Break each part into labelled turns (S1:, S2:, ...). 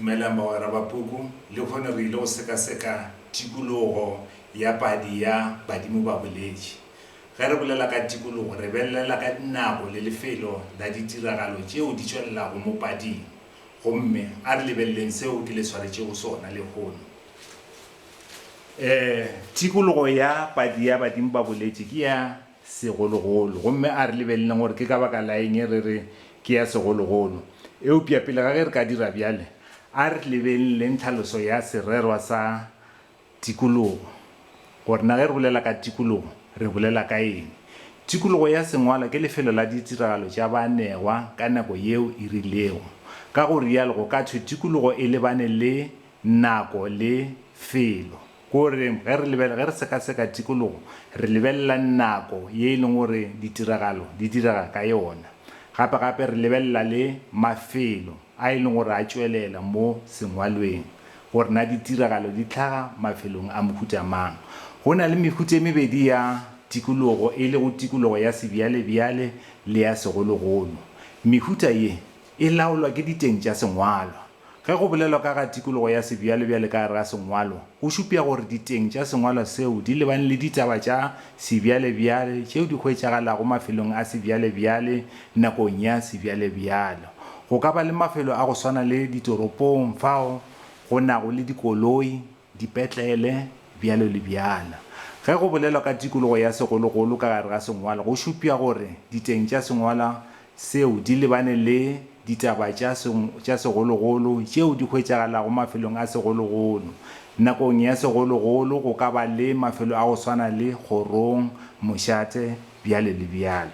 S1: Dumelang bagwera ba puku le kgone re ile go sekaseka tikologo ya padi ya Badimo ba boletše. Ge re bolela ka tikologo re belela ka dinako le lefelo la ditiragalo tšeo di tšwelelago mo pading, gomme a re lebeleleng seo ke le swaretšego sona le kgono. Tikologo ya padi ya Badimo ba boletše ke ya segologolo, gomme a re lebeleleng gore ke ka baka la eng re re ke ya segologolo. Eupša pele ga ge re ka dira bjale a re lebeleleng tlhaloso ya sererwa sa tikologo, gore na ge re bolela ka tikologo re bolela ka eng. Tikologo ya sengwala ke lefelo la ditiragalo tša banegwa ka nako yeo e rilego. Ka go rialo go ka thwe tikologo e lebane le nako le felo, gore ge re sekaseka tikologo re lebelela nako ye e leng gore ditiragalo di diraga ka yona. Gape re lebelela le mafelo a e leng gore a tšwelela mo sengwalweng, gore na ditiragalo di tlhaga mafelong a mohuta mang. Go na le mehuta e mebedi ya tikologo, e le go tikologo ya sebjalebjale le ya segologolo. Mehuta ye e laolwa ke diteng tša sengwalwa. Ge go bolelwa ka ga tikologo ya sebjalebjale ka gare ga sengwalo, go šupša gore diteng tša sengwalwa seo di lebane le ditaba tša sebjalebjale tšeo di hwetšagalago mafelong a sebjalebjale nakong ya sebjalebjale. Go ka ba le mafelo a go swana le ditoropong fao go nago le dikoloi, dipetlele, bjalo le bjala. Ge go bolelwa ka tikologo ya segologolo ka gare ga sengwala, go šupša gore diteng tša sengwala seo di lebane le ditaba tša segologolo tšeo di hwetšagalago mafelong a segologolo. Nakong ya segologolo go ka ba le mafelo a go swana le kgorong, mošate, bjale le bjale.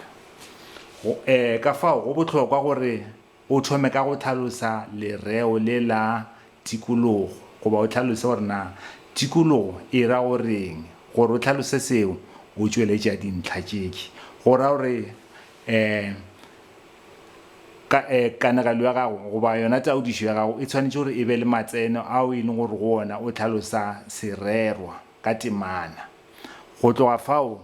S1: Ka fao go bohlokwa gore o thome ka go tlhalosa lereo le la tikologo, goba o tlhalose gore na tikologo e ra goreng. Gore o tlhalose seo o tšweletša dintlha tšeki, go ra gore kanagalo ya gago goba yona taodišo ya gago e tshwanetše gore e be le matseno ao e leng gore go ona o tlhalosa sererwa ka temana. Go tloga fao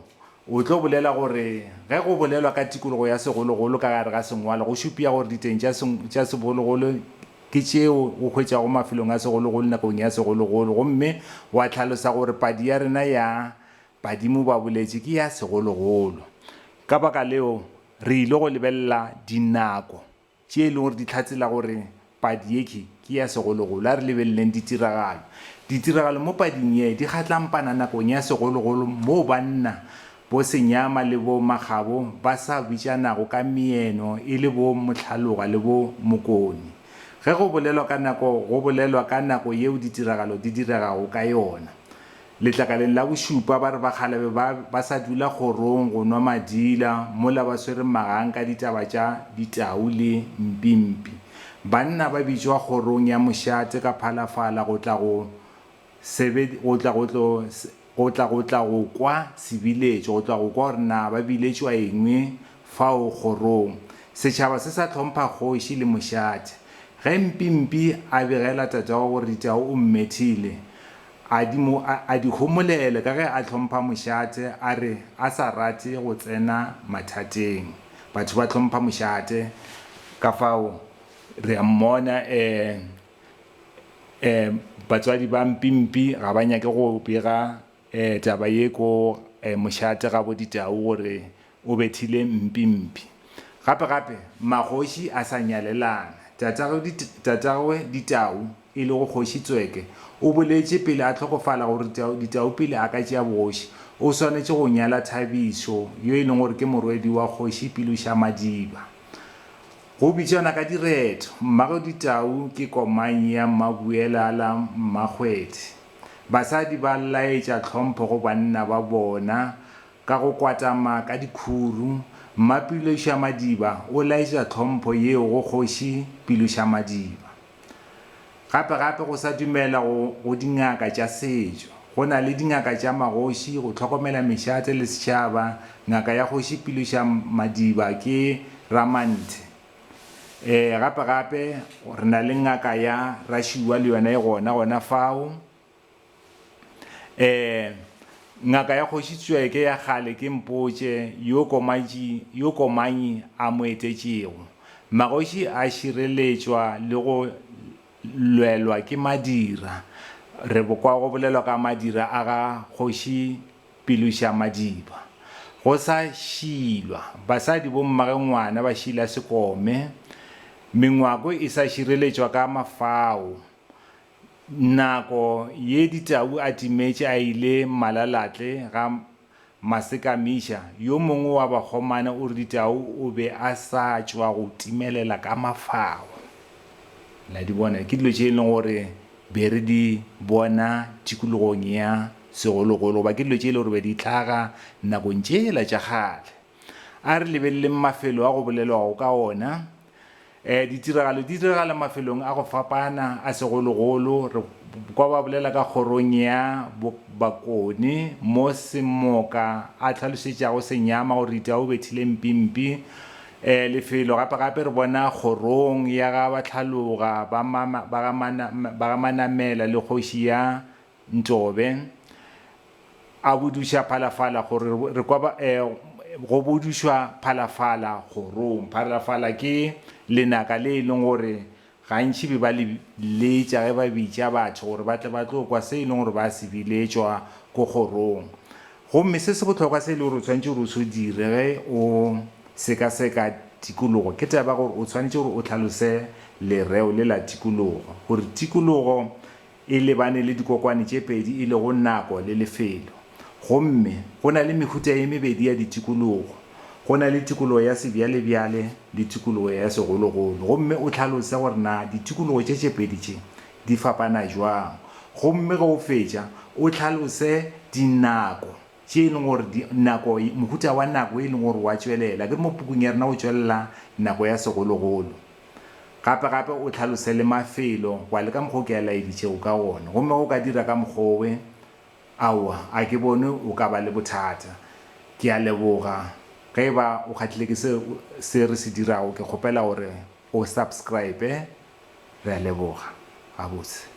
S1: o tlo bolela gore ge go bolelwa ka tikologo ya segologolo ka gare ga sengwala, go šupša gore diteng tša segologolo ke tšeo go hwetšago mafelong a segologolo nakong ya segologolo, gomme wa tlhalosa gore padi ya rena ya Badimo ba boletše ke ya segologolo. Ka baka leo re ile go lebelela dinako tše e leng gore di hlatsela gore padi yeke ke ya segologolo. A re lebeleleng ditiragalo mo pading ye di kgatlampana nakong ya segologolo, moo banna bo senyama le bo magabo ba sa bitšanago ka meeno e le bo mohlaloga le bo mokoni. Ge go bolelwa ka nako, go bolelwa ka nako yeo ditiragalo di diragago ka yona. Letlakaleng la bošupa ba re bakgalabe ba sa dula kgorong go nwa madila mola ba swere magang ka ditaba tša ditau le mpimpi. Banna ba bitšwa kgorong ya mošate ka phalafala go tla go kwa sebiletšo, go tla go kwa gore na ba biletšwa engwe fao kgorong. Setšhaba se sa hlompha kgoši le mošate. Ge mpimpi a begela tatago gore ditau o mmethile, a di homolele ka ge a hlompha mošate, a re a sa rate go tsena mathateng. Batho ba hlompha mošate, ka fao re a mmona batswadi ba mpimpi ga ba nyake go bega taba ye ko mošate ga bo ditau gore o bethile mpimpi. Gape magoši a sa nyalelana. Tatagwe ditau e le go kgoši Tsweke o boletše pele a tlhokofala gore ditau pele a ka tšea bogoši o swanetše go nyala Thabišo yo e leng gore ke morwedi wa kgoši Piluša Madiba. Go bitšana ka diretho, mmago ditau ke Komanyi ya Mabuela la Mmagwete. Basadi ba laetša tlhompho go banna ba bona ka go kwatama ka dikhuru. Mmapiluša Madiba o laetša tlhompho yeo go kgoši Piluša Madiba. Gape go sa dumela go dingaka tša setšo. Go na le dingaka tša magoši go tlhokomela mešate le setšhaba. Ngaka ya kgoši Piluša Madiba ke Ramanthe. Gape re na le ngaka ya Rašiwa le yona e gona fao. Ngaka ya kgoši Tsweke ya kgale ke Mpotše yo Komanyi a mo etetšego. Magoši a šireletšwa le go lwelwa ke madira re bokwa go bolelwa ka madira a ga kgoši Pilusha Madiba go sa šilwa basadi bo mmage ngwana ba šila sekome mengwako e sa šireletšwa ka mafao nako ye ditau a timetše a ile malalatle ga masekamisha yo mongwe wa bakgomana o re ditau o be a sa tšwa go timelela ka mafao la di bona ke dilo tše e leng gore be re di bona tikologong ya segologolo ba ke dilo tše e le gore be di tlhaga nakong tšela tša kgale a re lebeleleng mafelo a go bolelwago ka ona ditiragalo di diragala mafelong a go fapana a segologolo re kwa ba bolela ka kgorong ya bakone mo semoka a tlhalosetšago senyama gore ditau bethile mpimpi lefelo gape re bona kgorong ya ga batlhaloga ba ga manamela le kgoši ya Ntobe a boduša phalafala gore re kwa go bodušwa phalafala kgorong phalafala ke lenaka le e leng gore gantši be ba letša ge ba bitša batho gore ba tle ba tlo kwa se e leng gore ba se biletšwa ko kgorong gomme se se bohlokwa se e le gore o tshwanetse gore o se dire ge o sekaseka tikologo ke taba gore o tshwanetse gore o tlhalose lereo le la tikologo gore tikologo e lebane le dikokwane tše pedi e le go nako le lefelo gomme go na le mehuta ye mebedi ya ditikologo go na le tikologo ya sebjalebjale le tikologo ya segologolo gomme o tlhalose gore na ditikologo tše pedi tše di fapana jwang gomme ge o fetša o tlhalose dinako tše e leng gore nako mohuta wa nako e leng gore wa tšwelela ke mo pukung ya rena o tšwelela nako ya segologolo gape o tlhalose le mafelo wa le ka mokgwa o ke a laeditšego ka gona gomme o ka dira ka mokgwawe aowa a ke bone o ka ba le bothata ke a leboga ge ba o kgatlile ke se re se dirago ke kgopela gore o subscribe re a leboga gabotse